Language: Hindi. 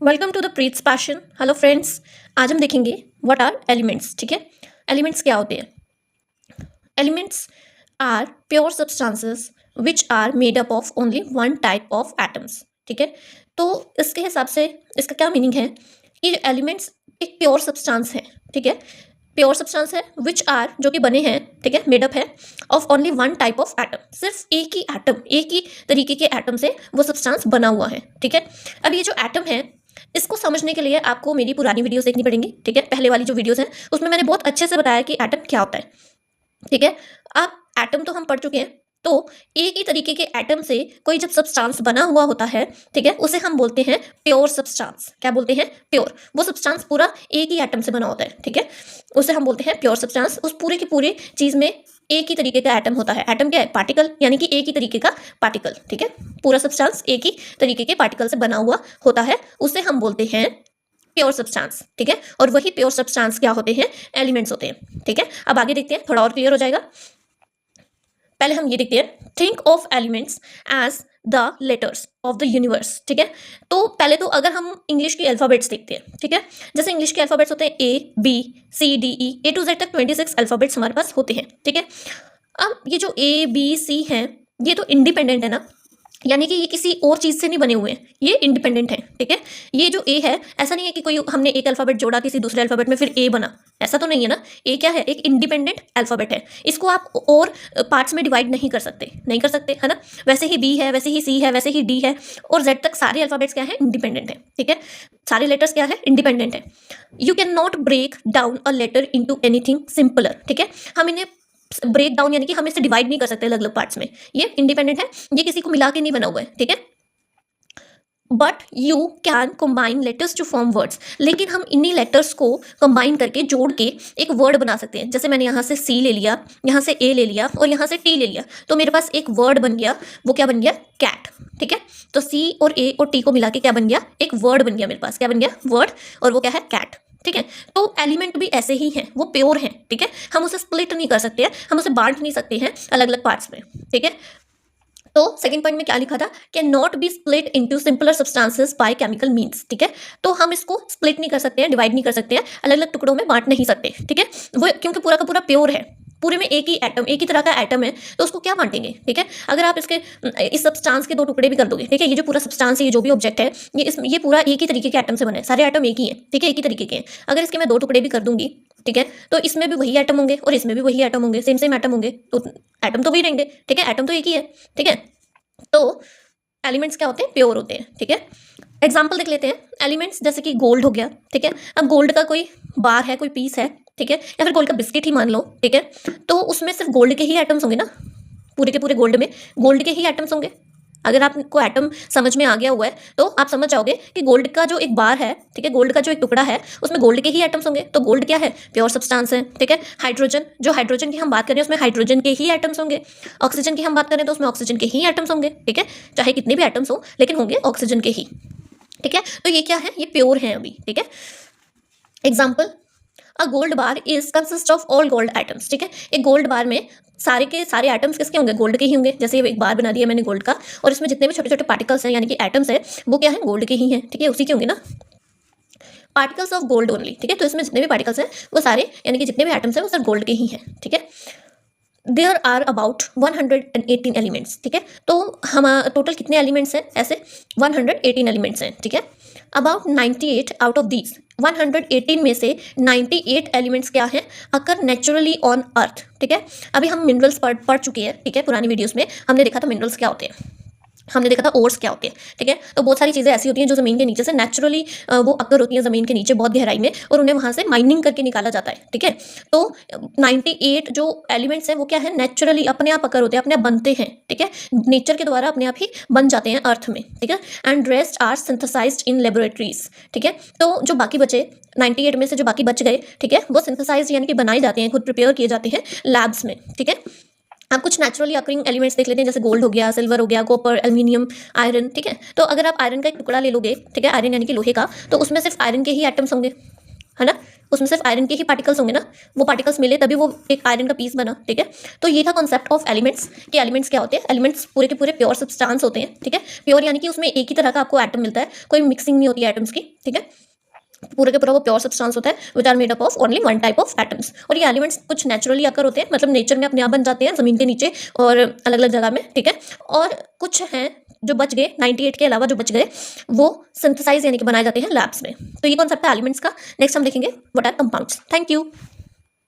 Welcome to the Preet's passion. Hello friends, आज हम देखेंगे व्हाट आर एलिमेंट्स। ठीक है, एलिमेंट्स क्या होते हैं? Elements are pure substances which are made up of only one type of atoms. ठीक है, तो इसके हिसाब से इसका क्या मीनिंग है कि एलिमेंट्स एक प्योर सब्सटेंस है। ठीक है, प्योर सब्सटेंस है विच आर, जो कि बने हैं, ठीक है, मेडअप है of only one type of atom. सिर्फ एक ही एटम, एक ही तरीके के एटम से वो सब्सटेंस बना हुआ है। ठीक है, अब ये जो एटम है, इसको समझने के लिए आपको मेरी पुरानी वीडियोस देखनी पड़ेंगी। ठीक है, पहले वाली जो वीडियोस हैं उसमें मैंने बहुत अच्छे से बताया कि एटम क्या होता है। ठीक है, अब एटम तो हम पढ़ चुके हैं, तो एक ही तरीके के एटम से कोई जब सब्सटेंस बना हुआ होता है, ठीक है, उसे हम बोलते हैं प्योर सब्सटेंस। क्या बोलते हैं? प्योर। वो सब्सटेंस पूरा एक ही एटम से बना होता है। ठीक है, उसे हम बोलते हैं प्योर सब्सटेंस। उस पूरे की पूरी चीज में एक ही तरीके का एटम होता है। एटम क्या है? पार्टिकल, यानी कि एक ही तरीके का पार्टिकल। ठीक है, पूरा सब्सटेंस एक ही तरीके के पार्टिकल से बना हुआ होता है, उसे हम बोलते हैं प्योर सब्सटेंस। ठीक है, और वही प्योर सब्सटेंस क्या होते हैं? एलिमेंट्स होते हैं। ठीक है, अब आगे देखते हैं, थोड़ा और क्लियर हो जाएगा। पहले हम ये देखते हैं, think of elements as the letters of the universe. ठीक है, तो पहले तो अगर हम इंग्लिश के अल्फाबेट्स देखते हैं, ठीक है, जैसे इंग्लिश के अल्फाबेट्स होते हैं A B C D E, A to Z तक 26 अल्फाबेट्स हमारे पास होते हैं। ठीक है, अब ये जो A B C हैं, ये तो इंडिपेंडेंट है ना, यानी कि ये किसी और चीज से नहीं बने हुए हैं, ये इंडिपेंडेंट है। ठीक है, ये जो ए है, ऐसा नहीं है कि कोई हमने एक अल्फाबेट जोड़ा किसी दूसरे अल्फाबेट में फिर ए बना, ऐसा तो नहीं है ना। ए क्या है? एक इंडिपेंडेंट अल्फाबेट है। इसको आप और पार्ट्स में डिवाइड नहीं कर सकते, नहीं कर सकते, है ना। वैसे ही बी है, वैसे ही सी है, वैसे ही डी है, और जेड तक सारे अल्फाबेट्स क्या है? इंडिपेंडेंट है। ठीक है, सारे लेटर्स क्या है? इंडिपेंडेंट है। You can not break down a letter into anything simpler. ठीक है, हम इन्हें ब्रेक डाउन यानी कि हम इसे डिवाइड नहीं कर सकते अलग अलग पार्ट्स में। ये इंडिपेंडेंट है, ये किसी को मिला के नहीं बना हुआ है। ठीक है, but you can combine letters to form words, लेकिन हम इन्हीं लेटर्स को कंबाइन करके जोड़ के एक वर्ड बना सकते हैं। जैसे मैंने यहाँ से सी ले लिया, यहाँ से ए ले लिया और यहाँ से टी ले लिया, तो मेरे पास एक वर्ड बन गया। वो क्या बन गया? कैट। ठीक है, तो सी और ए और टी को मिला के क्या बन गया? एक वर्ड बन गया मेरे पास। क्या बन गया? वर्ड। और वो क्या है? कैट। ठीक है, तो एलिमेंट भी ऐसे ही हैं, वो प्योर हैं। ठीक है, हम उसे स्प्लिट नहीं कर सकते हैं, हम उसे बांट नहीं सकते हैं अलग अलग पार्ट्स में। ठीक है, तो सेकंड पॉइंट में क्या लिखा था? Can not be split into simpler substances by chemical means. ठीक है, तो हम इसको स्प्लिट नहीं कर सकते हैं, डिवाइड नहीं कर सकते हैं, अलग अलग टुकड़ों में बांट नहीं सकते। ठीक है, वो क्योंकि पूरा का पूरा प्योर है, पूरे में एक ही एटम, एक ही तरह का एटम है, तो उसको क्या बांटेंगे? ठीक है, अगर आप इसके इस सब्सटेंस के दो टुकड़े भी कर दोगे, ठीक है, ये जो पूरा सब्सटेंस है, ये जो भी ऑब्जेक्ट है, ये पूरा एक ही तरीके के एटम से बना है, सारे एटम एक ही है। ठीक है, एक ही तरीके के हैं। अगर इसके मैं दो टुकड़े भी कर दूंगी, ठीक है, तो इसमें भी वही एटम होंगे और इसमें भी वही एटम होंगे, सेम सेम एटम होंगे, तो एटम तो वही रहेंगे। ठीक है, एटम तो एक ही है। ठीक है, तो एलिमेंट्स क्या होते हैं? प्योर होते हैं। ठीक है, एग्जाम्पल देख लेते हैं एलिमेंट्स, जैसे कि गोल्ड हो गया। ठीक है, अब गोल्ड का कोई बार है, कोई पीस है, ठीक है, या फिर गोल्ड का बिस्किट ही मान लो। ठीक है, तो उसमें सिर्फ गोल्ड के ही एटम्स होंगे ना, पूरे के पूरे गोल्ड में गोल्ड के ही एटम्स होंगे। अगर आपको एटम समझ में आ गया हुआ है तो आप समझ जाओगे कि गोल्ड का जो एक बार है, ठीक है, गोल्ड का जो एक टुकड़ा है, उसमें गोल्ड के ही एटम्स होंगे। तो गोल्ड क्या है? प्योर सब्सटेंस है। ठीक है, हाइड्रोजन, जो हाइड्रोजन की हम बात करें उसमें हाइड्रोजन के ही एटम्स होंगे। ऑक्सीजन की हम बात करें तो उसमें ऑक्सीजन के ही एटम्स होंगे। ठीक है, चाहे कितने भी एटम्स हो, लेकिन होंगे ऑक्सीजन के ही। ठीक है, तो ये क्या है? ये प्योर है अभी। ठीक है, example, a gold bar is consist of all gold items. ठीक है, एक गोल्ड बार में सारे के सारे आइटम्स किसके होंगे? गोल्ड के ही होंगे। जैसे ये एक बार बना दिया मैंने गोल्ड का, और इसमें जितने भी छोटे छोटे पार्टिकल्स हैं, यानी कि एटम्स है, वो क्या है? गोल्ड के ही हैं। ठीक है, उसी के होंगे ना, पार्टिकल्स ऑफ गोल्ड ओनली। ठीक है, तो इसमें जितने भी पार्टिकल्स हैं वो सारे, यानी कि जितने भी एटम्स हैं वो सिर्फ गोल्ड के ही हैं। ठीक है, देयर आर अबाउट 118 एलिमेंट्स। ठीक है, तो हम टोटल कितने एलिमेंट्स हैं? ऐसे 118 एलिमेंट्स हैं। ठीक है, अबाउट 98 आउट ऑफ दीज, 118 में से 98 एलिमेंट्स क्या हैं? अकर नेचुरली ऑन अर्थ। ठीक है, अभी हम मिनरल्स पढ़ चुके हैं। ठीक है, पुरानी वीडियोस में हमने देखा था मिनरल्स क्या होते हैं, हमने देखा था ओर्स क्या होते हैं। ठीक है, तो बहुत सारी चीज़ें ऐसी होती हैं जो ज़मीन के नीचे से नेचुरली वो अकर होती हैं ज़मीन के नीचे बहुत गहराई में, और उन्हें वहाँ से माइनिंग करके निकाला जाता है। ठीक है, तो 98 जो एलिमेंट्स हैं वो क्या है? नेचुरली अपने आप अकर होते हैं, अपने आप बनते हैं। ठीक है, नेचर के द्वारा अपने आप ही बन जाते हैं अर्थ में। ठीक है, and rest are synthesized in laboratories. ठीक है, तो जो बाकी बचे 98 में से जो बाकी बच गए, ठीक है, वो सिंथेसाइज यानी कि बनाए जाते हैं, खुद प्रिपेयर किए जाते हैं लैब्स में। ठीक है, आप कुछ नेचुरली अकरिंग एलिमेंट्स देख लेते हैं, जैसे गोल्ड हो गया, सिल्वर हो गया, कॉपर, एल्यूमिनियम, आयरन। ठीक है, तो अगर आप आयरन का एक टुकड़ा ले लोगे, ठीक है, आयरन यानी कि लोहे का, तो उसमें सिर्फ आयरन के ही एटम्स होंगे, है ना, उसमें सिर्फ आयरन के ही पार्टिकल्स होंगे ना, वो पार्टिकल्स मिले तभी वो एक आयरन का पीस बना, ठीक है। तो ये था कॉन्सेप्ट ऑफ एलिमेंट्स कि एलिमेंट्स क्या होते हैं। एलिमेंट्स पूरे के पूरे प्योर सब्सटेंस होते हैं, ठीक है। प्योर यानी कि उसमें एक ही तरह का आपको एटम मिलता है, कोई मिक्सिंग नहीं होती है एटम्स की, ठीक है। पूरे के पूरा वो प्योर सब्सटेंस होता है which are made up of only one type of atoms. और ये एलिमेंट्स कुछ नेचुरली आकर होते हैं, मतलब नेचर में अपने आप बन जाते हैं जमीन के नीचे और अलग अलग जगह में, ठीक है। और कुछ हैं जो बच गए, 98 के अलावा जो बच गए वो सिंथेसाइज यानी कि बनाए जाते हैं लैब्स में। तो ये कॉन्सेप्ट है एलिमेंट्स का। नेक्स्ट हम देखेंगे what are compounds. Thank you.